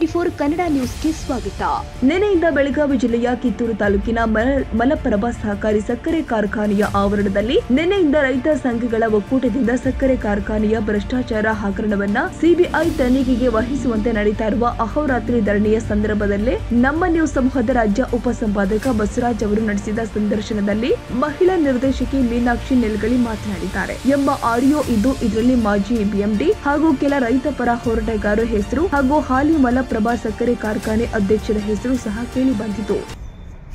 N24 Kannada ನ್ಯೂಸ್ಗೆ ಸ್ವಾಗತ. ನಿನ್ನೆಯಿಂದ ಬೆಳಗಾವಿ ಜಿಲ್ಲೆಯ ಕಿತ್ತೂರು ತಾಲೂಕಿನ ಮಲಪ್ರಭಾ ಸಹಕಾರಿ ಸಕ್ಕರೆ ಕಾರ್ಖಾನೆಯ ಆವರಣದಲ್ಲಿ ನಿನ್ನೆಯಿಂದ ರೈತ ಸಂಘಗಳ ಒಕ್ಕೂಟದಿಂದ ಸಕ್ಕರೆ ಕಾರ್ಖಾನೆಯ ಭ್ರಷ್ಟಾಚಾರ ಹಗರಣವನ್ನ ಸಿಬಿಐ ತನಿಖೆಗೆ ವಹಿಸುವಂತೆ ನಡೀತಾ ಇರುವ ಅಹೋರಾತ್ರಿ ಧರಣಿಯ ಸಂದರ್ಭದಲ್ಲೇ ನಮ್ಮ ನ್ಯೂಸ್ ಸಮೂಹದ ರಾಜ್ಯ ಉಪಸಂಪಾದಕ ಬಸವರಾಜ್ ಅವರು ನಡೆಸಿದ ಸಂದರ್ಶನದಲ್ಲಿ ಮಹಿಳಾ ನಿರ್ದೇಶಕಿ ಮೀನಾಕ್ಷಿ ನೆಲಗಳಿ ಮಾತನಾಡಿದ್ದಾರೆ ಎಂಬ ಆಡಿಯೋ ಇದ್ದು ಇದರಲ್ಲಿ ಮಾಜಿ ಬಿಎಂಡಿ ಹಾಗೂ ಕೆಲ ರೈತ ಪರ ಹೋರಾಟಗಾರರ ಹೆಸರು ಹಾಗೂ ಹಾಲಿ ಮಲಪ್ರಭಾ ಸಕ್ಕರೆ ಕಾರ್ಖಾನೆ ಅಧ್ಯಕ್ಷರ ಹೆಸರು ಸಹ ಕೇಳಿ ಬಂದಿತು.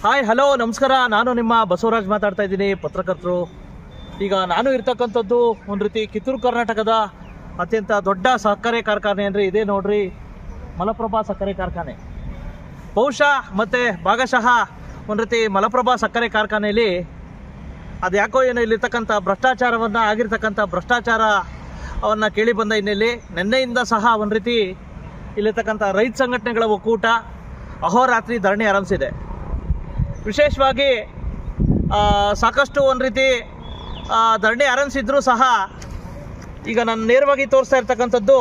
ಹಾಯ್ ಹಲೋ ನಮಸ್ಕಾರ, ನಾನು ನಿಮ್ಮ ಬಸವರಾಜ್ ಮಾತಾಡ್ತಾ ಇದ್ದೀನಿ, ಪತ್ರಕರ್ತರು. ಈಗ ನಾನು ಇರ್ತಕ್ಕಂಥದ್ದು ಒಂದು ರೀತಿ ಕಿತ್ತೂರು ಕರ್ನಾಟಕದ ಅತ್ಯಂತ ದೊಡ್ಡ ಸಕ್ಕರೆ ಕಾರ್ಖಾನೆ ಅಂದರೆ ಇದೇ ನೋಡ್ರಿ, ಮಲಪ್ರಭಾ ಸಕ್ಕರೆ ಕಾರ್ಖಾನೆ. ಬಹುಶಃ ಮತ್ತು ಭಾಗಶಃ ಒಂದು ರೀತಿ ಮಲಪ್ರಭಾ ಸಕ್ಕರೆ ಕಾರ್ಖಾನೆಯಲ್ಲಿ ಅದು ಯಾಕೋ ಏನೋ ಇಲ್ಲಿರ್ತಕ್ಕಂಥ ಭ್ರಷ್ಟಾಚಾರವನ್ನು ಆಗಿರ್ತಕ್ಕಂಥ ಭ್ರಷ್ಟಾಚಾರವನ್ನು ಕೇಳಿ ಬಂದ ಹಿನ್ನೆಲೆ ನಿನ್ನೆಯಿಂದ ಸಹ ಒಂದು ರೀತಿ ಇಲ್ಲಿರ್ತಕ್ಕಂಥ ರೈತ ಸಂಘಟನೆಗಳ ಒಕ್ಕೂಟ ಅಹೋರಾತ್ರಿ ಧರಣಿ ಆರಂಭಿಸಿದೆ. ವಿಶೇಷವಾಗಿ ಸಾಕಷ್ಟು ಒಂದು ರೀತಿ ಧರಣಿ ಆರಂಭಿಸಿದ್ರೂ ಸಹ ಈಗ ನಾನು ನೇರವಾಗಿ ತೋರಿಸ್ತಾ ಇರ್ತಕ್ಕಂಥದ್ದು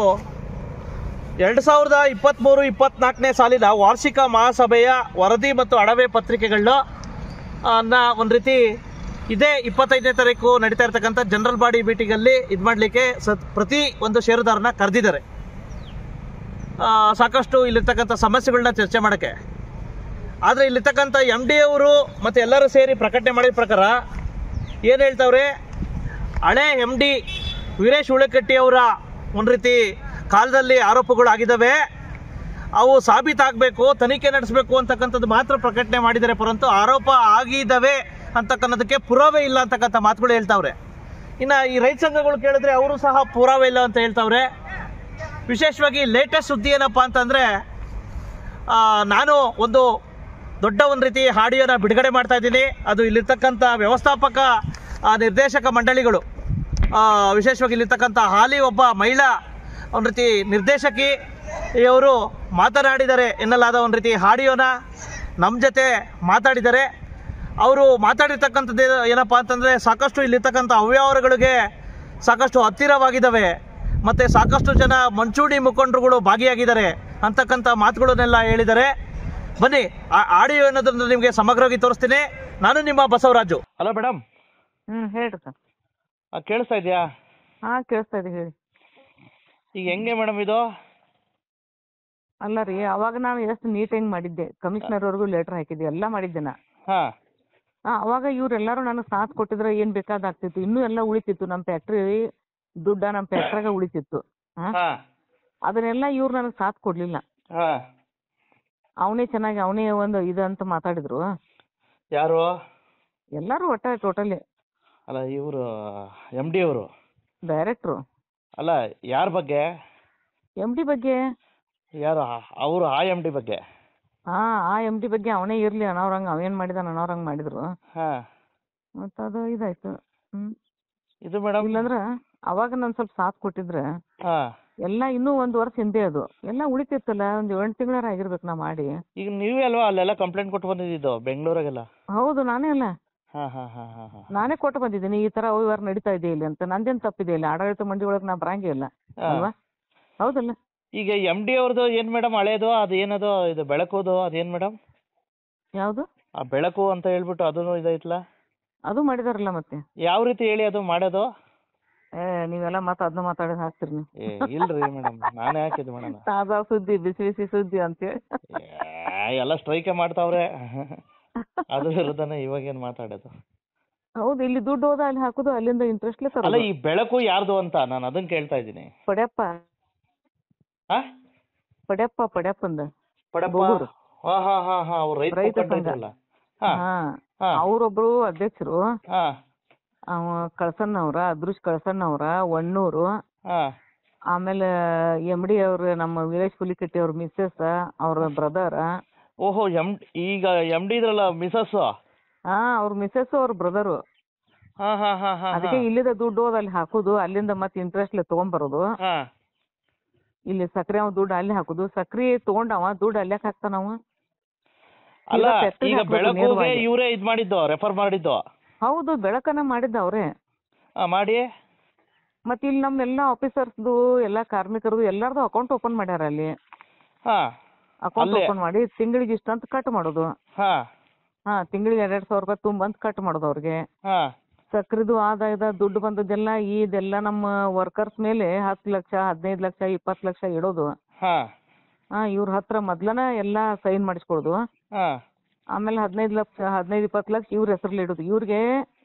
2023-24ನೇ ಸಾಲಿನ ವಾರ್ಷಿಕ ಮಹಾಸಭೆಯ ವರದಿ ಮತ್ತು ಅಡವೆ ಪತ್ರಿಕೆಗಳನ್ನ ಒಂದು ರೀತಿ ಇದೇ 25ನೇ ತಾರೀಕು ನಡೀತಾ ಇರ್ತಕ್ಕಂಥ ಜನರಲ್ ಬಾಡಿ ಮೀಟಿಂಗಲ್ಲಿ ಇದು ಮಾಡಲಿಕ್ಕೆ ಪ್ರತಿ ಒಂದು ಷೇರುದಾರನ ಕರೆದಿದ್ದಾರೆ. ಸಾಕಷ್ಟು ಇಲ್ಲಿರ್ತಕ್ಕಂಥ ಸಮಸ್ಯೆಗಳನ್ನ ಚರ್ಚೆ ಮಾಡೋಕ್ಕೆ. ಆದರೆ ಇಲ್ಲಿರ್ತಕ್ಕಂಥ MD ಅವರು ಮತ್ತು ಎಲ್ಲರೂ ಸೇರಿ ಪ್ರಕಟಣೆ ಮಾಡಿದ ಪ್ರಕಾರ ಏನು ಹೇಳ್ತಾವ್ರೆ, ಹಳೆ MD ವೀರೇಶ್ ಉಳ್ಳಕಟ್ಟಿ ಅವರ ಒಂದು ರೀತಿ ಕಾಲದಲ್ಲಿ ಆರೋಪಗಳು ಆಗಿದ್ದಾವೆ, ಅವು ಸಾಬೀತಾಗಬೇಕು, ತನಿಖೆ ನಡೆಸಬೇಕು ಅಂತಕ್ಕಂಥದ್ದು ಮಾತ್ರ ಪ್ರಕಟಣೆ ಮಾಡಿದ್ದಾರೆ, ಪರಂತು ಆರೋಪ ಆಗಿದ್ದಾವೆ ಅಂತಕ್ಕನ್ನೋದಕ್ಕೆ ಪುರಾವೆ ಇಲ್ಲ ಅಂತಕ್ಕಂಥ ಮಾತುಗಳು ಹೇಳ್ತಾವ್ರೆ. ಇನ್ನು ಈ ರೈತ ಸಂಘಗಳು ಕೇಳಿದ್ರೆ ಅವರು ಸಹ ಪುರಾವೆ ಇಲ್ಲ ಅಂತ ಹೇಳ್ತಾವ್ರೆ. ವಿಶೇಷವಾಗಿ ಲೇಟೆಸ್ಟ್ ಸುದ್ದಿ ಏನಪ್ಪ ಅಂತಂದರೆ, ನಾನು ಒಂದು ದೊಡ್ಡ ಒಂದು ರೀತಿ ಆಡಿಯೋನ ಬಿಡುಗಡೆ ಮಾಡ್ತಾ ಇದ್ದೀನಿ. ಅದು ಇಲ್ಲಿರ್ತಕ್ಕಂಥ ವ್ಯವಸ್ಥಾಪಕ ನಿರ್ದೇಶಕ ಮಂಡಳಿಗಳು, ವಿಶೇಷವಾಗಿ ಇಲ್ಲಿರ್ತಕ್ಕಂಥ ಹಾಲಿ ಒಬ್ಬ ಮಹಿಳಾ ಒಂದು ರೀತಿ ನಿರ್ದೇಶಕಿ ಇವರು ಮಾತನಾಡಿದ್ದಾರೆ ಎನ್ನಲಾದ ಒಂದು ರೀತಿ ಆಡಿಯೋನ ನಮ್ಮ ಜೊತೆ ಮಾತಾಡಿದ್ದಾರೆ. ಅವರು ಮಾತಾಡಿರ್ತಕ್ಕಂಥದ್ದು ಏನಪ್ಪ ಅಂತಂದರೆ, ಸಾಕಷ್ಟು ಇಲ್ಲಿರ್ತಕ್ಕಂಥ ಅವ್ಯವಹಾರಗಳಿಗೆ ಸಾಕಷ್ಟು ಹತ್ತಿರವಾಗಿದ್ದಾವೆ ಮತ್ತು ಸಾಕಷ್ಟು ಜನ ಮಂಚೂಣಿ ಮುಖಂಡರುಗಳು ಭಾಗಿಯಾಗಿದ್ದಾರೆ ಅಂತಕ್ಕಂಥ ಮಾತುಗಳನ್ನೆಲ್ಲ ಹೇಳಿದ್ದಾರೆ. ಬನ್ನಿ ಆ ಆಡಿಯೋ ಅನ್ನೋದನ್ನು ನಿಮಗೆ ಸಮಗ್ರವಾಗಿ ತೋರಿಸ್ತೀನಿ. ನಾನು ನಿಮ್ಮ ಬಸವರಾಜು. Hello madam. ಹೇಳ್ರಿ ಸರ್. ಕೇಳಿಸ್ತಾ ಇದೆಯಾ? ಹಾಂ ಕೇಳಿಸ್ತಾ ಇದೆ, ಹೇಳಿ. ಈಗ ಹೆಂಗೆ ಮೇಡಮ್ ಇದು? ಅಲ್ಲ ರೀ, ಅವಾಗ ನಾನು ಎಷ್ಟು ನೀಟಾಗಿ ಮಾಡಿದ್ದೆ, ಕಮಿಷನರ್ವರೆಗೂ ಲೆಟ್ರ್ ಹಾಕಿದ್ದೆ, ಎಲ್ಲ ಮಾಡಿದ್ದೆ ನಾ. ಹಾಂ ಅವಾಗ ಇವರೆಲ್ಲರೂ ನನಗೆ ಸಾಥ್ ಕೊಟ್ಟಿದ್ರೆ ಏನು ಬೇಕಾದಾಗ್ತಿತ್ತು, ಇನ್ನೂ ಎಲ್ಲ ಉಳಿತಿತ್ತು. ನಮ್ಮ ಫ್ಯಾಕ್ಟ್ರಿ ದುಡ್ಡ ನಮ್ಮ ಫ್ಯಾಕ್ಟ್ರಾಗ ಉಳಿತಿತ್ತು. ಅದನ್ನೆಲ್ಲ ಇವ್ರು ನನಗೆ ಸಾಥ್ ಕೊಡಲಿಲ್ಲ. ಅವನೇ ಚೆನ್ನಾಗಿ, ಅವನೇ ಒಂದು ಇದು ಅಂತ ಮಾತಾಡಿದ್ರು. ಯಾರು? ಎಲ್ಲರೂ ಒಟ್ಟ ಟೋಟಲಿ. ಅಲ್ಲ ಇವರು MD ಅವರು ಡೈರೆಕ್ಟ್ರು. ಅಲ್ಲ ಯಾರ ಬಗ್ಗೆ? MD ಬಗ್ಗೆ. ಯಾರು ಅವರು? ಆ MD ಬಗ್ಗೆ? ಹಾಂ, ಆ MD ಬಗ್ಗೆ ಅವನೇ ಇರಲಿ, ಅನಾವ್ರಂಗೆ ಅವೇನು ಮಾಡಿದಾನ ಅನಾವ್ರಂಗೆ ಮಾಡಿದ್ರು. ಹಾಂ, ಮತ್ತು ಅದು ಇದಾಯ್ತು. ಇದು ಮೇಡಮ್ ಇಲ್ಲಾಂದ್ರೆ ಅವಾಗ ನಾನು ಸ್ವಲ್ಪ ಸಾಥ್ ಕೊಟ್ಟಿದ್ರೆ ಹಾಂ ಎಲ್ಲ ಇನ್ನೂ 1 ವರ್ಷ ಹಿಂದೆ ಅದು ಎಲ್ಲ ಉಳಿತಿತ್ತಲ್ಲ. ಒಂದು 8 ತಿಂಗಳಾರ ಆಗಿರ್ಬೇಕು ನಾ ಮಾಡಿ. ಈಗ ನೀವೇ ಅಲ್ವಾ ಅಲ್ಲೆಲ್ಲ ಕಂಪ್ಲೇಂಟ್ ಕೊಟ್ಟು ಬಂದಿದ್ದು ಬೆಂಗಳೂರಾಗೆಲ್ಲ? ಹೌದು, ನಾನೇ ಅಲ್ಲ. ಹಾಂ ಹಾಂ ಹಾಂ ಹಾಂ ಹಾಂ ನಾನೇ ಕೊಟ್ಟು ಬಂದಿದ್ದೀನಿ, ಈ ಥರ ಅವ್ಯವಹಾರ ನಡೀತಾ ಇದೆ ಇಲ್ಲಿ ಅಂತ. ನಂದೇನು ತಪ್ಪಿದೆ ಇಲ್ಲ, ಆಡಳಿತ ಮಂಡಳಿ ಒಳಗೆ ನಾ ಬರಂಗೇ ಇಲ್ಲ ಅಲ್ವಾ? ಹೌದಲ್ಲ? ಈಗ MD ಅವ್ರದ್ದು ಏನು ಮೇಡಮ್ ಹಳೇದು? ಅದು ಏನದು ಇದು ಬೆಳಕೋದು ಅದೇನು ಮೇಡಮ್? ಯಾವುದು? ಆ ಬೆಳಕು ಅಂತ ಹೇಳ್ಬಿಟ್ಟು ಅದೂ ಇದೈತಲ್ಲ, ಅದು ಮಾಡಿದಾರಲ್ಲ ಮತ್ತೆ. ಯಾವ ರೀತಿ ಹೇಳಿ ಅದು ಮಾಡೋದು? ನೀವೆಲ್ಲ ಮತ್ತೆ ಅದನ್ನ ಮಾತಾಡೋದು ಹಾಕ್ತೀರಿ ನೀವು. ಇಲ್ರಿ ಮೇಡಮ್, ನಾನೇ ಹಾಕಿದ್ದು ಮೇಡಮ್. ತಾಜಾ ಸುದ್ದಿ, ಬಿಸಿ ಬಿಸಿ ಸುದ್ದಿ ಅಂತೇಳಿ ಎಲ್ಲ ಸ್ಟ್ರೈಕೆ ಮಾಡ್ತಾವ್ರೆ ಅದು ವಿರುದ್ಧನೇ ಇವಾಗೇನು ಮಾತಾಡೋದು? ಹೌದು, ಇಲ್ಲಿ ದುಡ್ಡು ಹೋದ ಅಲ್ಲಿ ಹಾಕೋದು, ಅಲ್ಲಿಂದ ಇಂಟ್ರೆಸ್ಟ್ಲೇ ತರ. ಅಲ್ಲ ಈ ಬೆಳಕು ಯಾರ್ದು ಅಂತ ನಾನು ಅದನ್ನ ಕೇಳ್ತಾ ಇದ್ದೀನಿ. ಪಡ್ಯಪ್ಪ ಪಡ್ಯಪ್ಪ ಪಡ್ಯಪ್ಪಂದ ಪಡಪ್ಪ. ಹಾ ಹಾ ಹಾ ಹಾ, ಅವ್ರು ರೈತ ಸಂಘ. ಅವ್ರೊಬ್ರು ಅಧ್ಯಕ್ಷರು. ಹಾ, ಅವ ಕಳ್ಸಣ್ಣವ್ರ, ಅದೃಶ್ ಕಳ್ಸಣ್ಣವ್ರ, ಒಣ್ಣೂರು. ಆಮೇಲೆ MD ಅವ್ರ ನಮ್ಮ ವೀರೇಶ್ ಹುಲಿಕಟ್ಟಿ ಅವ್ರ ಮಿಸ್ಸಸ್, ಅವ್ರ ಬ್ರದರ್. ಓಹೋ, ಈಗ MD ಇದ್ರಲ್ಲ ಮಿಸಸ್. ಹಾ, ಅವ್ರ ಮಿಸ್ಸಸ್ ಅವ್ರ ಬ್ರದರು. ಅದಕ್ಕೆ ಇಲ್ಲಿಂದ ದುಡ್ಡು ಹೋದ ಅಲ್ಲಿ ಹಾಕುದು, ಅಲ್ಲಿಂದ ಮತ್ತೆ ಇಂಟ್ರೆಸ್ಟ್ ತಗೊಂಡ್ಬರೋದು. ಇಲ್ಲಿ ಸಕ್ರೆ ಅವ ದುಡ್ಡು ಅಲ್ಲಿ ಹಾಕುದು, ಸಕ್ರಿ ತಗೊಂಡವ ದುಡ್ಡು ಅಲ್ಯಾಕ್ ಹಾಕ್ತಾನವ. ಅಲ್ಲ ಈಗ ಬೆಳಕಿಗೆ ಇವರೇ ಇದು ಮಾಡಿದ್ದು, ರೆಫರ್ ಮಾಡಿದ್ದು. ಹೌದು, ಬೆಳಕನ್ನ ಮಾಡಿದ್ದ ಅವ್ರೆ ಮಾಡಿ. ಮತ್ತೆ ಇಲ್ಲಿ ನಮ್ಮೆಲ್ಲ ಆಫೀಸರ್ಸ್ದು ಎಲ್ಲ ಕಾರ್ಮಿಕರದು ಎಲ್ಲಾರ್ದು ಅಕೌಂಟ್ ಓಪನ್ ಮಾಡ್ಯಾರ ಅಲ್ಲಿ. ಅಕೌಂಟ್ ಅಲ್ಲೇ? ಓಪನ್ ಮಾಡಿ ತಿಂಗಳಿಗೆ ಇಷ್ಟ ಅಂತ ಕಟ್ ಮಾಡೋದು. ಹಾ ತಿಂಗಳಿಗೆ 2,000 ರೂಪಾಯಿ ತುಂಬಂತ ಕಟ್ ಮಾಡೋದು ಅವ್ರಿಗೆ. ಹಾ ಸಕ್ರಿದು ಆದಾಯದ ದುಡ್ಡು ಬಂದದ್ದೆಲ್ಲ ಇದೆಲ್ಲ ನಮ್ಮ ವರ್ಕರ್ಸ್ ಮೇಲೆ 10 ಲಕ್ಷ 15 ಲಕ್ಷ 20 ಲಕ್ಷ ಇಡೋದು. ಹಾ ಇವ್ರ ಹತ್ರ ಮೊದ್ಲನ ಎಲ್ಲ ಸೈನ್ ಮಾಡಿಸ್ಕೊಳೋದು. ಹಾ ಆಮೇಲೆ 15 ಲಕ್ಷ 15-20 ಲಕ್ಷ ಇವ್ರ ಹೆಸರಲ್ಲಿ ಇಡೋದು. ಇವ್ರಿಗೆ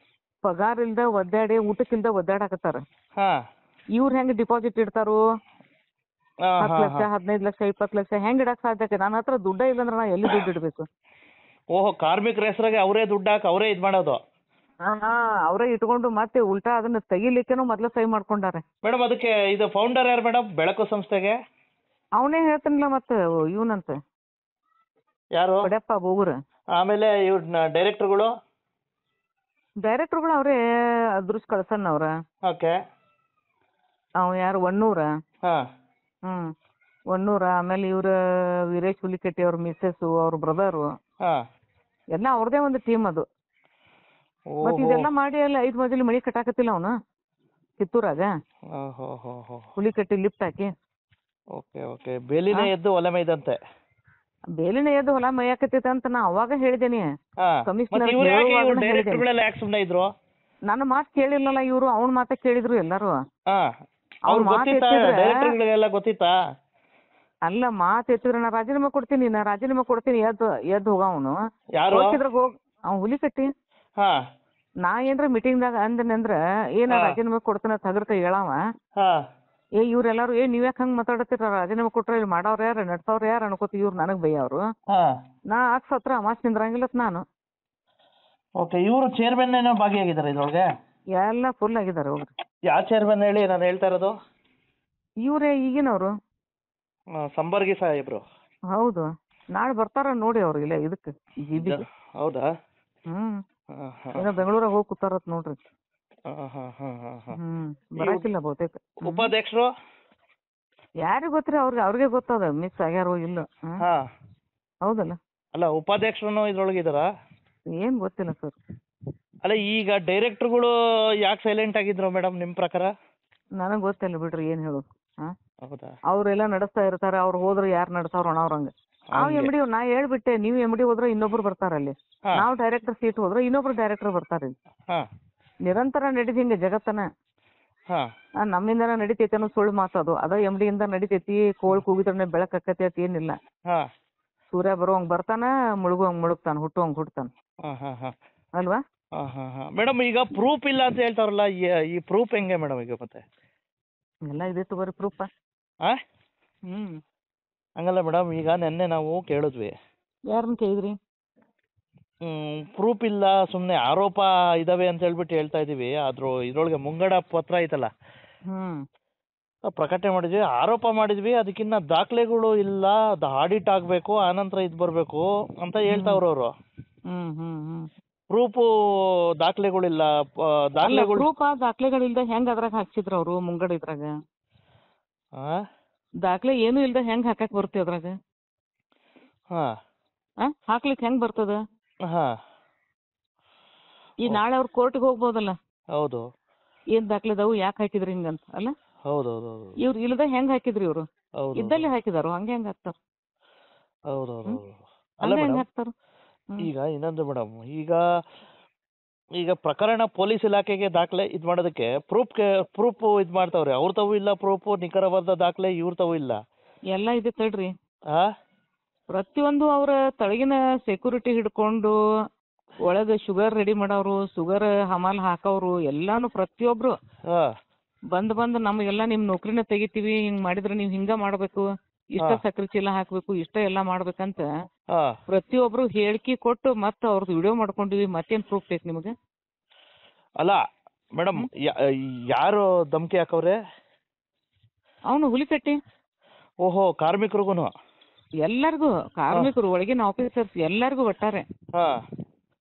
ಪಗಾರ ಇಲ್ದ ಒದ್ದಾಡಿ ಊಟಕ್ಕಿಲ್ದ ಒದ್ದಾಡಕತ್ತಾರ. ಹಾ ಇವ್ರು ಹೆಂಗ್ ಡಿಪಾಸಿಟ್ ಇಡ್ತಾರು? 10 ಲಕ್ಷ 15 ಲಕ್ಷ 20 ಲಕ್ಷ ಹೆಂಗ್ ಇಡಕ್ ಸಾಧ್ಯತೆ? ನನ್ನ ಹತ್ರ ದುಡ್ಡ ಇಲ್ಲಂದ್ರೆ ನಾ ಎಲ್ಲಿ ದುಡ್ಡು ಇಡ್ಬೇಕು? ಓಹೋ, ಕಾರ್ಮಿಕರ ಹೆಸರಾಗೆ ಅವರೇ ದುಡ್ಡು ಹಾಕಿ ಅವರೇ ಇದು ಮಾಡೋದು. ಅವರೇ ಇಟ್ಕೊಂಡು ಮತ್ತೆ ಉಲ್ಟಾ ಅದನ್ನ ತೆಗಿಲಿಕ್ಕೇನು ಮೊದ್ಲು ಸೈ ಮಾಡ್ಕೊಂಡಾರೆ. ಮೇಡಮ್ ಅದಕ್ಕೆ ಇದು ಫೌಂಡರ್ ಯಾರು ಮೇಡಮ್ ಬೆಳಕು ಸಂಸ್ಥೆಗೆ? ಅವನೇ ಹೇಳ್ತಾನಲ್ಲ ಮತ್ತೆ ಇವನಂತೆ ಯಾರು? ಬಡ್ಯಪ್ಪ ಬೋಗುರ. ಆಮೇಲೆ ಇವ್ರ ಡೈರೆಕ್ಟರ್ಗಳು? ಡೈರೆಕ್ಟರ್ಗಳು ಅವರೇ ಅದೃಶ್ ಕಳ್ಸನ್ ಅವ್ರ. ಓಕೆ. ಅವ್ ಯಾರು ಒಣ್ಣೂರ. ಹಾ ಒಣ್ಣೂರ. ಆಮೇಲೆ ಇವ್ರ ವೀರೇಶ್ ಹುಲಿಕಟ್ಟಿ ಅವ್ರ ಮಿಸ್ಸಸ್ ಅವ್ರ ಬ್ರದರು ಹಾ ಎಲ್ಲ ಅವ್ರದೇ ಒಂದು ಟೀಮ್ ಅದು. ಮತ್ತೆ ಇದೆಲ್ಲ ಮಾಡಿ ಅಲ್ಲಿ 5 ಮಜಲಿ ಮಳಿ ಕಟ್ಟಾಕತ್ತಿಲ್ಲ ಅವನು ಕಿತ್ತೂರಾಗ. ಹುಲಿಕಟ್ಟಿ ಲಿಫ್ಟ್ ಹಾಕಿ. Okay okay. ಬೇಲಿನೇ ಎದ್ದು ಹೊಲ ಮೈದಂತೆ. ಬೇಲಿನ ಎದ್ದು ಹೊಲ ಮೈಯಾಕತ್ತೈತೆ ಅಂತ ನಾ ಅವಾಗ ಹೇಳಿದೇನಿ. ಕಮಿಷನರ್ ಸುಮ್ಮನೆ ಇದ್ರು. ನನ್ನ ಮಾತು ಕೇಳಿಲ್ಲಲ್ಲ ಇವ್ರು, ಅವ್ನ ಮಾತ ಕೇಳಿದ್ರು ಎಲ್ಲಾರು. ಅವ್ರ ಗೊತ್ತಿತ್ತಾ? ಅಲ್ಲ, ಮಾತು ಎತ್ತಿದ್ರೆ ನಾ ರಾಜೀನಾಮೆ ಕೊಡ್ತೀನಿ ಎದ್ದು ಹೋಗ ಅವನು. ಹೋಗ್ ಅವ್ನು ಹುಲಿಕಟ್ಟಿ. ನಾ ಏನ್ರ ಮೀಟಿಂಗ್ದಾಗ ಅಂದನಂದ್ರ ಏನ ರಾಜೀನಾಮೆ ಕೊಡ್ತಾನ ತಗರ್ಕ ಹೇಳಾವ. ಇವ್ರೆಲ್ಲಾರು ನೀವ್ಯಾಕ ಹಂಗ್ ಮಾತಾಡತ್ತೀರ? ರಾಜೀನಾಮೆ ಕೊಟ್ರ ಇಲ್ಲಿ ಮಾಡವ್ರ ಯಾರ ನಡ್ಸವ್ರ ಯಾರ ಅನ್ಕೋತಿ ಇವ್ರು ನನಗ್ ಬೈಯವ್ರು. ನಾ ಹತ್ರ ಅಮಾಸ್ ನಿಂದ್ರಂಗಿಲ್ಲ ನಾನು. ಓಕೆ. ಇವರು ಚೇರ್ಮನ್ ಏನೋ ಭಾಗಿಯಾಗಿದ್ದಾರೆ ಇದ್ರೊಳಗೆ? ಎಲ್ಲ ಫುಲ್ ಆಗಿದ್ದಾರೆ ಹೋಗ್ರಿ. ಯಾವ ಚೇರ್ಮನ್ ಹೇಳಿ ನಾನು ಹೇಳ್ತಾ ಇರೋದು? ಇವ್ರೇ ಈಗಿನವ್ರು, ಸಂಬರ್ಗಿ ಸಾಹೇಬ್ರು. ಹೌದು, ನಾಳೆ ಬರ್ತಾರ ನೋಡಿ ಅವ್ರು ಇಲ್ಲ ಇದಕ್ಕೆ ಜಿಬಿಗೆ. ಹೌದಾ? ಏನೋ ಬೆಂಗಳೂರಾಗ ಹೋಗಿ ಕೂತಾರತ್ ನೋಡ್ರಿ. ಬರಾಕಿಲ್ಲ ಬಹುತೇಕ. ಉಪಾಧ್ಯಕ್ಷರು ಯಾರಿಗ್ ಗೊತ್ತ್ರಿ? ಅವ್ರಿಗೆ ಗೊತ್ತದ ಮಿಸ್ ಆಗ್ಯಾರೋ ಇಲ್ಲ. ಹೌದಲ್ಲ? ಅಲ್ಲ, ಉಪಾಧ್ಯಕ್ಷರು ಇದ್ರೊಳಗಿದಾರ? ಏನ್ ಗೊತ್ತಿಲ್ಲ ಸರ್. ಅಲ್ಲ, ಈಗ ಡೈರೆಕ್ಟರ್ಗಳು ಯಾಕೆ ಸೈಲೆಂಟ್ ಆಗಿದ್ರು ಮೇಡಮ್ ನಿಮ್ ಪ್ರಕಾರ? ನನಗ್ ಗೊತ್ತಿಲ್ಲ ಬಿಡ್ರಿ ಏನ್ ಹೇಳೋದು. ಹೌದಾ? ಅವ್ರೆಲ್ಲ ನಡೆಸ್ತಾ ಇರ್ತಾರೆ. ಅವ್ರು ಹೋದ್ರೆ ಯಾರು ನಡೆಸ್ತಾರ ಅಣ್ಣವ್ರಂಗ. ನಾವ್ ಎಮ್ಡಿ ನಾ ಹೇಳ್ಬಿಟ್ಟೆ, ನೀವ್ ಎಮ್ಡಿ ಹೋದ್ರೆ ಇನ್ನೊಬ್ರು ಬರ್ತಾರ ಅಲ್ಲಿ. ನಾವ್ ಡೈರೆಕ್ಟರ್ ಸೀಟ್ ಹೋದ್ರೆ ಇನ್ನೊಬ್ರು ಡೈರೆಕ್ಟರ್ ಬರ್ತಾರ. ನಿರಂತರ ನಡೀತಿ ಹಿಂಗೆ ಜಗತ್ತನ. ನಮ್ಮಿಂದನ ನಡಿತೈತಿ ಅನ್ನೋ ಸುಳ್ಳು ಮಾತದು. ಅದ ಎಮ್ಡಿ ಇಂದ ನಡಿತೈತಿ. ಕೋಳಿ ಕೂಗಿದ್ರೆ ಬೆಳಕ್ ಆಕತಿ ಅಂತ ಏನಿಲ್ಲ. ಸೂರ್ಯ ಬರುವಂಗ್ ಬರ್ತಾನ, ಮುಳುಗುವಂಗ್ ಮುಳುಗ್ತಾನ, ಹುಟ್ಟುವಂಗ್ ಹುಟ್ಟತಾನ. ಅಲ್ವಾ ಮೇಡಮ್? ಈಗ ಪ್ರೂಫ್ ಇಲ್ಲ ಅಂತ ಹೇಳ್ತಾರಲ್ಲ, ಈ ಪ್ರೂಫ್ ಹೆಂಗೆ ಮೇಡಮ್ ಈಗ? ಮತ್ತೆ ಎಲ್ಲ ಇದೆ ತಗೋರಿ ಪ್ರೂಫ್. ಹಂಗಲ್ಲ ಮೇಡಮ್, ಈಗ ನೆನ್ನೆ ನಾವು ಕೇಳಿದ್ವಿ. ಯಾರನ್ನ ಕೇಳಿದ್ರಿ? ಪ್ರೂಫ್ ಇಲ್ಲ, ಸುಮ್ನೆ ಆರೋಪ ಇದಾವೆ ಅಂತ ಹೇಳ್ಬಿಟ್ಟು ಹೇಳ್ತಾ ಇದೀವಿ. ಇದ್ರೊಳಗೆ ಮುಂಗಡ ಪತ್ರ ಐತಲ್ಲ, ಪ್ರಕಟಣೆ ಮಾಡಿದ್ವಿ, ಆರೋಪ ಮಾಡಿದ್ವಿ. ಅದಕ್ಕಿನ್ನ ದಾಖಲೆಗಳು ಇಲ್ಲ, ಆಡಿಟ್ ಆಗ್ಬೇಕು, ಆನಂತರ ಇದ್ ಬರ್ಬೇಕು ಅಂತ ಹೇಳ್ತಾವ್ರ ಅವರು. ಪ್ರೂಫ್ ದಾಖಲೆಗಳಿಲ್ಲ. ದಾಖಲೆಗಳಿಲ್ದ ಹೆಂಗ್ ಅದ್ರಾಗ ಹಾಕ್ಸಿದ್ರ ಅವ್ರು ಮುಂಗಡ ಇದ್ರಾಗ? ದಾಖಲೆ ಏನು ಇಲ್ದ ಹೆಂಗ್ ಹಾಕಕ್ ಬರುತ್ತೆ ಅದ್ರಾಗ? ಹಾಕ್ಲಿಕ್ ಹೆಂಗ್ ಬರ್ತದ? ಈ ನಾಳೆ ಅವ್ರ ಕೋರ್ಟ್ಗೆ ಹೋಗ್ಬೋದಲ್ಲ. ಹೌದು. ಏನ್ ದಾಖಲೆದವು ಯಾಕೆ ಹಾಕಿದ್ರಿ ಹಿಂಗಂತ ಅಲ್ಲ? ಹೌದೌದು. ಇವ್ರು ಇಲ್ದ ಹೆಂಗ್ ಹಾಕಿದ್ರಿ? ಇವ್ರು ಇದ್ದಲ್ಲಿ ಹಾಕಿದಾರು, ಹಂಗೆ ಹೆಂಗ್ ಹಾಕ್ತಾರ? ಹೌದೌದು. ಹೆಂಗ್ ಹಾಕ್ತಾರ? ಈಗ ಇನ್ನೊಂದು ಮೇಡಮ್, ಈಗ ಪ್ರಕರಣ ಪೊಲೀಸ್ ಇಲಾಖೆಗೆ ದಾಖಲೆ ಇದ್ ಮಾಡೋದಕ್ಕೆ ಪ್ರೂಫ್ ಇದ್ ಮಾಡ್ತಾವ್ರೆ. ಅವ್ರ ತಾವು ಇಲ್ಲ ಪ್ರೂಫ್, ನಿಖರವಾದ ದಾಖಲೆ ಇವ್ರ ತಾವು ಇಲ್ಲ. ಎಲ್ಲ ಇದೆ ತಡ್ರಿ. ಪ್ರತಿಯೊಂದು ಅವ್ರ ತಳಗಿನ ಸೆಕ್ಯೂರಿಟಿ ಹಿಡ್ಕೊಂಡು ಒಳಗ ಶುಗರ್ ರೆಡಿ ಮಾಡೋರು, ಶುಗರ್ ಹಮಾಲ್ ಹಾಕೋರು, ಎಲ್ಲಾನು ಪ್ರತಿಯೊಬ್ರು ಬಂದ್ ನಮಗೆಲ್ಲ ನಿಮ್ ನೌಕರಿನ ತೆಗಿತೀವಿ, ಹಿಂಗ್ ಮಾಡಿದ್ರೆ ನೀವ್ ಹಿಂಗ ಮಾಡ್ಬೇಕು, ಇಷ್ಟ ಸಕ್ರೆ ಚೀಲ ಹಾಕ್ಬೇಕು, ಇಷ್ಟ ಎಲ್ಲಾ ಮಾಡ್ಬೇಕಂತ ಪ್ರತಿಯೊಬ್ರು ಹೇಳಿಕೆ ಕೊಟ್ಟು ಮತ್ತ ಅವ್ರದ್ದು ವಿಡಿಯೋ ಮಾಡ್ಕೊಂಡಿವಿ. ಮತ್ತೇನ್ ಪ್ರೂಫ್ ಬೇಕು ನಿಮಗೆ? ಅಲ್ಲ ಮೇಡಮ್, ಯಾರು ಧಮ್ಕಿ ಹಾಕವ್ರೆ? ಅವನು ಹುಲಿಕಟ್ಟಿ. ಓಹೋ, ಕಾರ್ಮಿಕರಿಗೂನು? ಎಲ್ಲರಿಗೂ, ಕಾರ್ಮಿಕರು, ಒಳಗಿನ ಆಫೀಸರ್ಸ್ ಎಲ್ಲರಿಗೂ ಒಟ್ಟಾರೆ.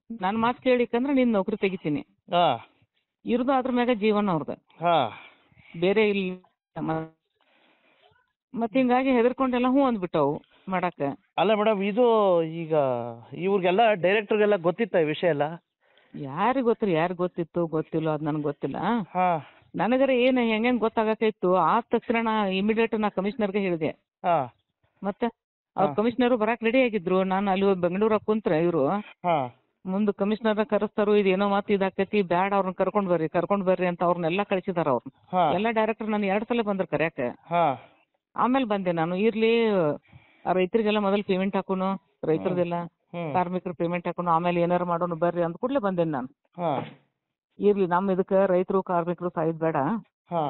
ನನ್ ಮಾತು ಕೇಳಿಕಂದ್ರೆ ನಿನ್ ನೌಕರಿ ತೆಗಿತೀನಿ. ಇರ್ದು ಅದ್ರ ಮ್ಯಾಗ ಜೀವನ ಅವ್ರದ್ದು, ಬೇರೆ ಇಲ್ಲ. ಮತ್ ಹಿಂಗಾಗಿ ಹೆದರ್ಕೊಂಡೆಲ್ಲ ಹೂ ಅಂದ್ಬಿಟ್ಟವು ಮಾಡಾಕ. ಅಲ್ಲ ಮೇಡಮ್, ಇದು ಈಗ ಇವ್ರಿಗೆಲ್ಲ ಡೈರೆಕ್ಟರ್ಗೆಲ್ಲ ಗೊತ್ತಿತ್ತ ಈ ವಿಷಯ ಎಲ್ಲ? ಯಾರಿಗ್ ಗೊತ್ತ್ರಿ? ಯಾರಿಗ್ ಗೊತ್ತಿತ್ತು ಗೊತ್ತಿಲ್ಲ ಅದ್ ನನ್ಗೆ ಗೊತ್ತಿಲ್ಲ. ನನಗರ ಏನ್ ಹೆಂಗ್ ಗೊತ್ತಾಗತ್ತಿತ್ತು ಆದ ತಕ್ಷಣ ನಾ ಇಮಿಡಿಯೇಟ್ ನಾ ಕಮಿಷನರ್ಗೆ ಹೇಳಿದೆ. ಮತ್ತೆ ಅವ್ರ ಕಮಿಷನರ್ ಬರಾಕ್ ರೆಡಿ ಆಗಿದ್ರು. ನಾನು ಅಲ್ಲಿ ಬೆಂಗಳೂರಾಗ ಕುಂತ್ರೆ ಇವ್ರು ಹಾ ಮುಂದೆ ಕಮಿಷನರ್ ಕರೆಸ್ತಾರು, ಇದೇನೋ ಮಾತು ಇದಾಕೈತಿ, ಬ್ಯಾಡ ಅವ್ರನ್ನ ಕರ್ಕೊಂಡ್ ಬರ್ರಿ ಅಂತ ಅವ್ರನ್ನೆಲ್ಲ ಕಳಿಸಿದಾರ ಅವ್ರು. ಹಾ ಎಲ್ಲ ಡೈರೆಕ್ಟರ್ ನಾನು 2 ಸಲ ಬಂದ್ರು ಕರ್ಯಾಕ. ಹಾ ಆಮೇಲೆ ಬಂದೆ ನಾನು. ಇರ್ಲಿ ರೈತರಿಗೆಲ್ಲ ಮೊದಲು ಪೇಮೆಂಟ್ ಹಾಕೋನು, ರೈತರದೆಲ್ಲ ಕಾರ್ಮಿಕರು ಪೇಮೆಂಟ್ ಹಾಕೋನು, ಆಮೇಲೆ ಏನಾರು ಮಾಡೋನು ಬರ್ರಿ ಅಂದ ಕೂಡಲೇ ಬಂದೇನೆ ನಾನು. ಹಾ ಇರ್ಲಿ ನಮ್ಮ ಇದಕ್ಕೆ ರೈತರು ಕಾರ್ಮಿಕರು ಸಾಯ್ದು ಬೇಡ, ಹಾ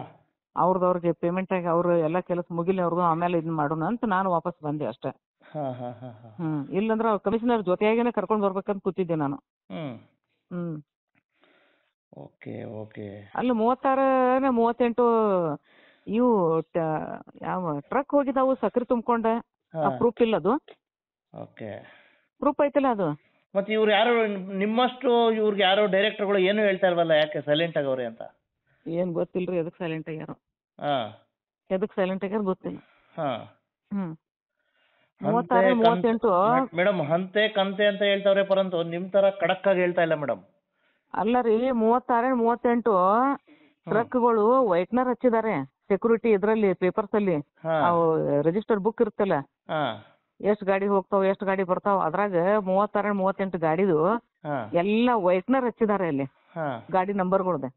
ಅವ್ರಿಗೆ ಪೇಮೆಂಟ್ ಆಗಿ ಅವ್ರು ಎಲ್ಲ ಕೆಲಸ ಮುಗಿಲಿ ಅವ್ರದ್ದು, ಆಮೇಲೆ ಇದನ್ನ ಮಾಡೋಣ ಅಂತ ನಾನು ವಾಪಸ್ ಬಂದೆ ಅಷ್ಟೇ. ಹಾ ಹಾ ಹಾ ಹಾ ಇಲ್ಲಂದ್ರೆ ಅವ್ರ ಕಮಿಷನರ್ ಜೊತೆಯಾಗೇನೆ ಕರ್ಕೊಂಡ್ ಬರ್ಬೇಕಂತ ಕೂತಿದ್ದೆ ನಾನು. Okay okay. ಅಲ್ಲಿ 36 38 ಇವು ಯಾವ ಟ್ರಕ್ ಹೋಗಿದಾವು ಸಕ್ರೆ ತುಂಬ್ಕೊಂಡ. ಪ್ರೂಫ್ ಇಲ್ಲ ಅದು. ಓಕೆ, ಪ್ರೂಫ್ ಐತಿಲ್ಲ ಅದು. ಮತ್ತೆ ಇವ್ರು ಯಾರು ನಿಮ್ಮಷ್ಟು ಇವ್ರಿಗೆ ಯಾರೋ ಡೈರೆಕ್ಟರ್ಗಳು ಏನು ಹೇಳ್ತಾ ಇಲ್ವಲ್ಲ, ಯಾಕೆ ಸೈಲೆಂಟ್ ಆಗವ್ರೆ ಅಂತ? ಏನ್ ಗೊತ್ತಿಲ್ರಿ ಎದಕ್ ಸೈಲೆಂಟ್ ಆಗ್ಯಾರ, ಎದಕ್ ಸೈಲೆಂಟ್ ಆಗ್ಯಾರ ಗೊತ್ತಿಲ್ಲ. 36 38 ಮೇಡಮ್ ಹಂತೆ ಕಂತೆ ಅಂತ ಹೇಳ್ತಾವ್ರೆ, ಪರಂತು ನಿಮ್ ತರ ಖಡಕ್ ಆಗಿ ಹೇಳ್ತಾ ಇಲ್ಲ ಮೇಡಮ್. ಅಲ್ಲ ರೀ, 36 38 ಟ್ರಕ್ಗಳು ವೈಟ್ನರ್ ಹಚ್ಚಿದ್ದಾರೆ ಸೆಕ್ಯೂರಿಟಿ ಇದ್ರಲ್ಲಿ ಪೇಪರ್ಸ್ ಅಲ್ಲಿ. ರಿಜಿಸ್ಟರ್ ಬುಕ್ ಇರುತ್ತಲ್ಲ, ಎಷ್ಟ್ ಗಾಡಿ ಹೋಗ್ತಾವ ಎಷ್ಟ್ ಗಾಡಿ ಬರ್ತಾವ, ಅದ್ರಾಗ 36 38 ಗಾಡಿದು ಎಲ್ಲ ವೈಟ್ನರ್ ಹಚ್ಚಿದ್ದಾರೆ ಅಲ್ಲಿ. ಗಾಡಿ ನಂಬರ್ಗಳದ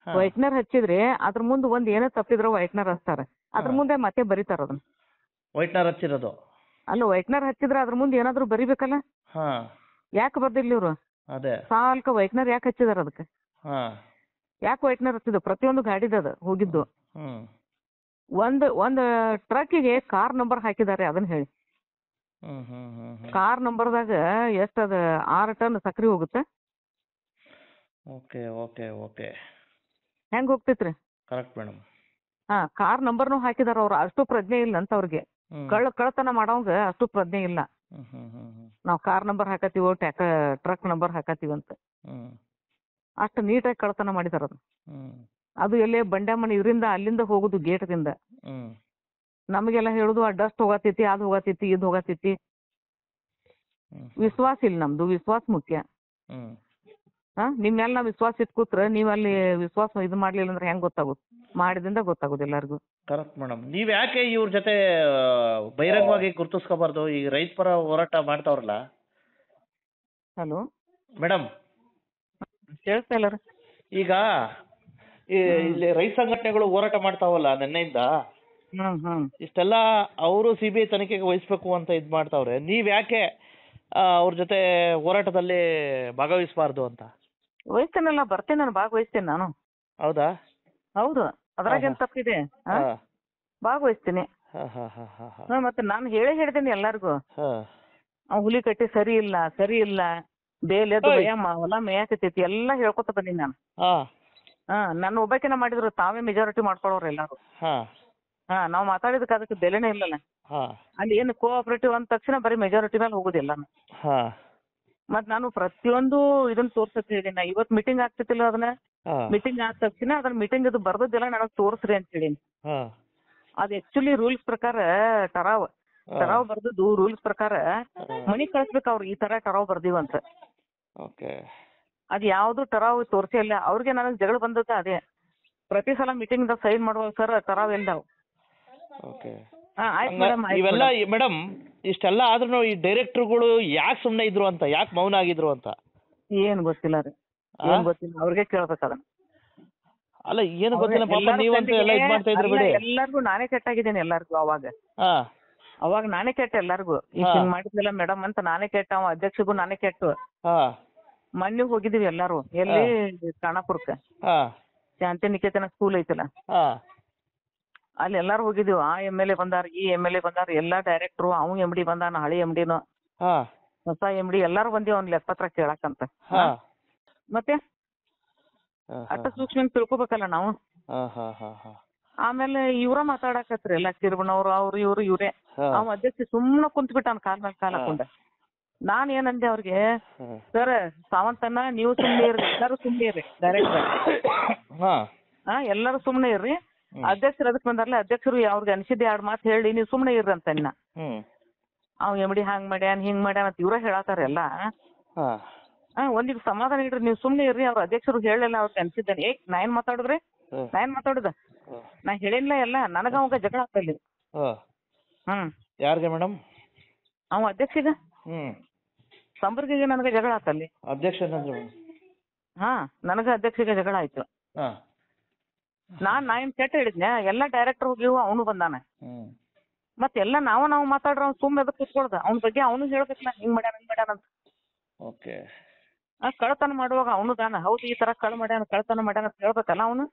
ವೈಟ್ನರ್ ಹಚ್ಚಿದ್ರೆ ಅದ್ರ ಮುಂದೆ ಒಂದ್ ಏನೇ ತಪ್ಪಿದ್ರು ವೈಟ್ನರ್ ಹಚ್ತಾರ, ಅದ್ರ ಮುಂದೆ ಮತ್ತೆ ಬರೀತಾರ ಅದನ್ನ. ವೈಟ್ನರ್ ಹಚ್ಚಿರೋದು ಅಲ್ಲ, ವೈಟ್ನರ್ ಹಚ್ಚಿದ್ರ ಅದ್ರ ಮುಂದೆ ಏನಾದ್ರು ಬರಿಬೇಕಲ್ಲ, ಯಾಕೆ ಬರ್ದಿರ್ಲಿ ಇವ್ರು? ಅದೇ ಸಾಲ್ಕ ವೈಟ್ನರ್ ಯಾಕೆ ಹಚ್ಚಿದಾರ ಅದಕ್ಕೆ? ಯಾಕೆ ವೈಟ್ನರ್ ಹಚ್ಚಿದ್ರು? ಪ್ರತಿಯೊಂದು ಗಾಡಿದ ಹೋಗಿದ್ದು. ಒಂದ್ ಟ್ರಕ್ಕಿಗೆ ಕಾರ್ ನಂಬರ್ ಹಾಕಿದ್ದಾರೆ, ಅದನ್ನ ಹೇಳಿ. ಕಾರ್ ನಂಬರ್ದಾಗ ಎಷ್ಟದ 6 ಟನ್ ಸಕ್ರಿ ಹೋಗುತ್ತೆ. ಓಕೆ ಓಕೆ ಓಕೆ, ಹೆಂಗ್ ಹೋಗ್ತೈತ್ರಿ? Correct madam. ಕಾರ್ ನಂಬರ್ನು ಹಾಕಿದಾರ ಅವ್ರು. ಅಷ್ಟು ಪ್ರಜ್ಞೆ ಇಲ್ಲ ಅಂತ ಅವ್ರಿಗೆ. ಕಳ್ಳತನ ಮಾಡೋಂಗ ಅಷ್ಟು ಪ್ರಜ್ಞೆ ಇಲ್ಲ. ನಾವ್ ಕಾರ್ ನಂಬರ್ ಹಾಕತ್ತೀವೋ ಟ್ರಕ್ ನಂಬರ್ ಹಾಕತ್ತೀವಿ ಅಂತ ಅಷ್ಟು ನೀಟಾಗಿ ಕಳ್ಳತನ ಮಾಡಿದಾರ ಅದು. ಅದು ಎಲ್ಲೇ ಬಂಡ್ಯಾಮಣಿ ಇವರಿಂದ ಅಲ್ಲಿಂದ ಹೋಗುದು ಗೇಟ್ದಿಂದ. ನಮಗೆಲ್ಲ ಹೇಳುದು ಆ ಡಸ್ಟ್ ಹೋಗತೈತಿ, ಅದು ಹೋಗತೈತಿ, ಇದು ಹೋಗತೈತಿ. ವಿಶ್ವಾಸ ಇಲ್ಲ ನಮ್ದು, ವಿಶ್ವಾಸ ಮುಖ್ಯ. ನಿಮ್ಮೆಲ್ಲ ವಿಶ್ವಾಸ ಇಟ್ ಕೂತ್ರ ನೀವ್ ಅಲ್ಲಿ ವಿಶ್ವಾಸ ಇದು ಮಾಡ್ಲಿಲ್ಲ ಅಂದ್ರೆ ಹೆಂಗ್ ಗೊತ್ತಾಗುತ್ತೆ? ಮಾಡಿದಿಂದ ಗೊತ್ತಾಗುದು ಎಲ್ಲರಿಗೂ. Correct madam. ನೀವ್ ಯಾಕೆ ಇವ್ರ ಜೊತೆ ಬಹಿರಂಗವಾಗಿ ಗುರುತಿಸ್ಕೋಬಾರ್ದು? ಈಗ ರೈತ ಪರ ಹೋರಾಟ ಮಾಡ್ತಾವ್ರಲ್ಲ. ಹಲೋ ಮೇಡಮ್, ಕೇಳಿಸ್ತಾ ಇಲ್ಲ? ಈಗ ಇಲ್ಲಿ ರೈತ ಸಂಘಟನೆಗಳು ಹೋರಾಟ ಮಾಡ್ತಾವಲ್ಲ ನಿನ್ನೆಯಿಂದ, ಇಷ್ಟೆಲ್ಲ ಅವರು ಸಿಬಿಐ ತನಿಖೆಗೆ ವಹಿಸ್ಬೇಕು ಅಂತ ಇದ್ ಮಾಡ್ತಾವ್ರೆ. ನೀವ್ ಯಾಕೆ ಅವ್ರ ಜೊತೆ ಹೋರಾಟದಲ್ಲಿ ಭಾಗವಹಿಸಬಾರ್ದು ಅಂತ? ವಹಿಸ್ತೇನಲ್ಲ, ಬರ್ತೇನೆ ನಾನು, ಭಾಗವಹಿಸ್ತೇನೆ ನಾನು. ಹೌದಾ? ಹೌದು, ಅದ್ರಾಗೇನ್ ತಪ್ಪಿದೆ? ಭಾಗವಹಿಸ್ತೀನಿ. ಮತ್ತೆ ನಾನು ಹೇಳಿದ್ದೇನೆ ಎಲ್ಲಾರ್ಗು, ಹುಲಿ ಕಟ್ಟಿ ಸರಿ ಇಲ್ಲ, ಸರಿ ಇಲ್ಲ, ಬೇಲೆದ್ದು ಹೊಲ ಮೇಯಾಕತೈತಿ ಎಲ್ಲ ಹೇಳ್ಕೊತ ಬಂದೀನಿ ನಾನು. ನನ್ನ ಒಬ್ಬಾಕಿನ ಮಾಡಿದ್ರು, ತಾವೇ ಮೆಜಾರಿಟಿ ಮಾಡ್ಕೊಳ್ಳೋರು ಎಲ್ಲಾರು. ನಾವ್ ಮಾತಾಡಿದಕ್ಕೆ ಅದಕ್ಕೆ ಬೆಲೆನೇ ಇಲ್ಲಲ್ಲ. ಅಲ್ಲಿ ಏನು ಕೋಆಪರೇಟಿವ್ ಅಂದ ತಕ್ಷಣ ಬರೀ ಮೆಜಾರಿಟಿ ಮೇಲೆ ಹೋಗುದಿಲ್ಲ. ಮತ್ ನಾನು ಪ್ರತಿಯೊಂದು ಇದನ್ನ ತೋರ್ಸಕ್ ಹೇಳಿನ. ಇವತ್ ಮೀಟಿಂಗ್ ಆಗ್ತಿತ್ತಿಲ್ಲ, ಅದನ್ನ ಮೀಟಿಂಗ್ ಆದ ತಕ್ಷಣ ಅದನ್ನ ಮೀಟಿಂಗ್ ಇದು ಬರ್ದಿಲ್ಲ ನನಗ್ ತೋರ್ಸ್ರಿ ಅಂತ ಹೇಳಿನಿ. ಅದ್ ಆಕ್ಚುಲಿ ರೂಲ್ಸ್ ಪ್ರಕಾರ ಟರಾವ್ ಬರ್ದದ್ದು ರೂಲ್ಸ್ ಪ್ರಕಾರ ಮನಿ ಕಳಿಸ್ಬೇಕು ಅವ್ರು, ಈ ತರ ಟರಾವ್ ಬರ್ದಿವಂತ. ಅದ್ ಯಾವ್ದು ಟರಾವ್ ತೋರ್ಸೇ ಇಲ್ಲ ಅವ್ರಿಗೆ. ನನಗ್ ಜಗಳ ಬಂದದ ಅದೇ, ಪ್ರತಿ ಸಲ ಮೀಟಿಂಗ್ ದಾಗ ಸೈನ್ ಮಾಡುವ ಸರ್ ಟರಾವ್ ಎಲ್ದಾವ್. ಇವೆಲ್ಲ ಮೇಡಮ್ ಇಷ್ಟೆಲ್ಲ ಆದ್ರೂ ಈ ಡೈರೆಕ್ಟರ್ಗಳು ಯಾಕೆ ಸುಮ್ನೆ ಇದ್ರು ಅಂತ, ಯಾಕೆ ಮೌನ ಆಗಿದ್ರು ಅಂತ ಏನ್ ಗೊತ್ತಿಲ್ಲ ರೀ, ಏನ್ ಗೊತ್ತಿಲ್ಲ, ಅವ್ರಿಗೆ ಕೇಳ್ಬೇಕು ಅದನ್ನ. ಅಲ್ಲ ಏನು ಗೊತ್ತಿಲ್ಲ ಪಾಪ, ನೀವಂತೂ ಎಲ್ಲ ಇದ್ ಮಾಡ್ತಾ ಇದ್ರಿ ಬಿಡಿ. ಎಲ್ಲಾರ್ಗು ನಾನೇ ಕೆಟ್ಟಾಗಿದ್ದೇನೆ ಎಲ್ಲಾರ್ಗು. ಅವಾಗ ನಾನೇ ಕೆಟ್ಟ ಎಲ್ಲಾರ್ಗು. ಹಿಂಗ್ ಮಾಡಿದ್ದಿಲ್ಲ ಮೇಡಮ್ ಅಂತ ನಾನೇ ಕೆಟ್ಟ, ಅವ ಅಧ್ಯಕ್ಷಗೂ ನಾನೇ ಕೆಟ್ಟು. ಮೊನ್ನೆ ಹೋಗಿದೀವಿ ಎಲ್ಲಾರು, ಎಲ್ಲಿ ಖಾನಾಪುರಕ್ಕೆ, ಶಾಂತಿನಿಕೇತನ ಸ್ಕೂಲ್ ಐತಲ್ಲ, ಅಲ್ಲಿ ಎಲ್ಲಾರು ಹೋಗಿದೀವಿ. ಆ MLA ಬಂದಾರ, ಈ MLA ಬಂದಾರ, ಎಲ್ಲಾ ಡೈರೆಕ್ಟ್ರು, ಅವ್ MD ಬಂದಾನ, ಹಳಿ MDನು, ಹೊಸ MD ಎಲ್ಲಾರು ಬಂದಿವಿ ಅವ್ನ ಲೆಕ್ಕಪತ್ರ ಕೇಳಕಂತ. ಮತ್ತೆ ಅಷ್ಟ ಸೂಕ್ಷ್ಮ ತಿಳ್ಕೊಬೇಕಲ್ಲ ನಾವು. ಆಮೇಲೆ ಇವ್ರ ಮಾತಾಡಕತ್ರಿ ಎಲ್ಲ ಕಿರ್ಬನವ್ರು, ಅವ್ರು ಇವ್ರು ಇವ್ರೆ. ಅವ್ ಅಧ್ಯಕ್ಷ ಸುಮ್ನ ಕುಂತ್ ಬಿಟ್ಟಾನ, ಕಾಲ್ ಮೇಲೆ ಕಾಲ್ ಹಾಕೊಂಡ. ನಾನ್ ಏನಂದೆ ಅವ್ರಿಗೆ, ಸರ್ ಸಾವಂತನ್ನ ನೀವು ಸುಮ್ನೆ ಇರ್ರಿ, ಎಲ್ಲಾರು ಸುಮ್ನೆ ಇರ್ರಿ, ಡೈರೆಕ್ಟರ್ ಎಲ್ಲಾರು ಸುಮ್ನೆ ಇರ್ರಿ, ಅಧ್ಯಕ್ಷರು ಅದಕ್ ಬಂದಾರಲ್ಲ, ಅಧ್ಯಕ್ಷರು ಅವ್ರಿಗೆ ಅನ್ಸಿದ್ದೆ 2 ಮಾತು ಹೇಳಿ ನೀವು ಸುಮ್ನೆ ಇರ್ರಿ ಅಂತ. ಅವ್ MD ಹಂಗ್ ಮಾಡ್ಯಾನ್ ಹಿಂಗ್ ಮಾಡ್ಯಾನ ಅಂತ ಇವ್ರ ಹೇಳತಾರ ಎಲ್ಲ. ಒಂದಿಗೆ ಸಮಾಧಾನ ಇಡ್ರಿ, ನೀವು ಸುಮ್ನೆ ಇರ್ರಿ, ಅವ್ರ ಅಧ್ಯಕ್ಷರು ಹೇಳಲ್ಲ, ಅವ್ರಿಗೆ ಅನ್ಸಿದ್ದಾನೆ. ನಾ ಏನ್ ಮಾತಾಡುದ್ರಿ, ನಾ ಏನ್ ಮಾತಾಡುದ, ನಾ ಹೇಳಿಲ್ಲ ಎಲ್ಲ. ನನಗ ಅವಾಗ ಜಗಳ ಆಗ್ತಲ್ಲಿ. ಯಾರಿಗೆ ಮೇಡಮ್? ಅವ ಅಧ್ಯಕ್ಷಗ ಸಂಬರ್ಗಿಗೆ ನನಗೆ ಜಗಳ ಆತಲ್ಲಿ. ಅಧ್ಯಕ್ಷ ಹಾ, ನನಗೆ ಅಧ್ಯಕ್ಷಗೆ ಜಗಳ ಆಯ್ತು. ನಾ ಏನ್ ಕೆಟ್ಟ ಹೇಳಿದ್ನೆ, ಎಲ್ಲ ಡೈರೆಕ್ಟರ್ ಹೋಗಿವು, ಅವನು ಬಂದಾನ. ಮತ್ತೆಲ್ಲ ನಾವು ಮಾತಾಡ್ರ ಅವ್ನು ಸುಮ್ಮನೆ ಅದಕ್ಕೆ ಕೂತ್ಕೊಳ್ದ. ಅವ್ನ ಬಗ್ಗೆ ಅವನು ಹೇಳ್ಬೇಕಲ್ಲ, ಹಿಂಗ್ ಮಾಡ್ಯಾನ ಅಂತ. ಕಳ್ತನ ಮಾಡುವಾಗ ಅವನು ತಾನ ಹೌದು ಈ ತರ ಕಳ್ತನ ಮಾಡ್ಯಾನ ಅಂತ ಹೇಳ್ಬೇಕಲ್ಲ ಅವನು.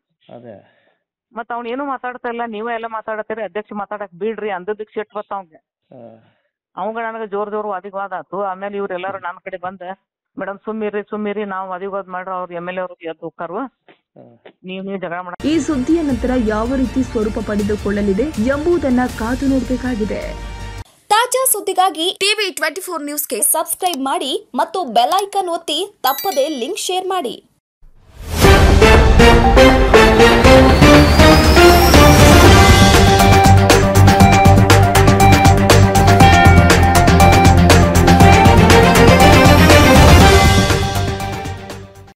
ಮತ್ತ ಅವ್ನ ಏನು ಮಾತಾಡ್ತಾ ಇಲ್ಲ, ನೀವೇ ಎಲ್ಲ ಮಾತಾಡತ್ತೀರಿ, ಅಧ್ಯಕ್ಷ ಮಾತಾಡಕ್ ಬಿಡ್ರಿ ಅಂದದಕ್ಕೆ ಸಿಟ್ಟು ಬತ್ತ ಅವಂಗ. ಅವಂಗ ನನಗೆ ಜೋರ್ ವಾದಿವಾದ ಆತು. ಆಮೇಲೆ ಇವ್ರೆಲ್ಲಾರು ನನ್ನ ಕಡೆ ಬಂದ, ಮೇಡಮ್ ಸುಮ್ಮಿರಿ ನಾವು ವಾದಿವಾದ ಮಾಡ್ರ ಅವ್ರು MLA ಅವ್ರು ಎದ್ದು ಹೋಗ್ತಾರು, ನೀವು ಜಗಳ ಮಾಡ. ಈ ಸುದ್ದಿಯ ನಂತರ ಯಾವ ರೀತಿ ಸ್ವರೂಪ ಪಡೆದುಕೊಳ್ಳಲಿದೆ ಎಂಬುದನ್ನ ಕಾದು ನೋಡಬೇಕಾಗಿದೆ. ತಾಜಾ ಸುದ್ದಿಗಾಗಿ ಟಿವಿ 24 ನ್ಯೂಸ್ಗೆ ಸಬ್ಸ್ಕ್ರೈಬ್ ಮಾಡಿ ಮತ್ತು ಬೆಲ್ ಐಕಾನ್ ಒತ್ತಿ ತಪ್ಪದೇ ಲಿಂಕ್ ಶೇರ್ ಮಾಡಿ.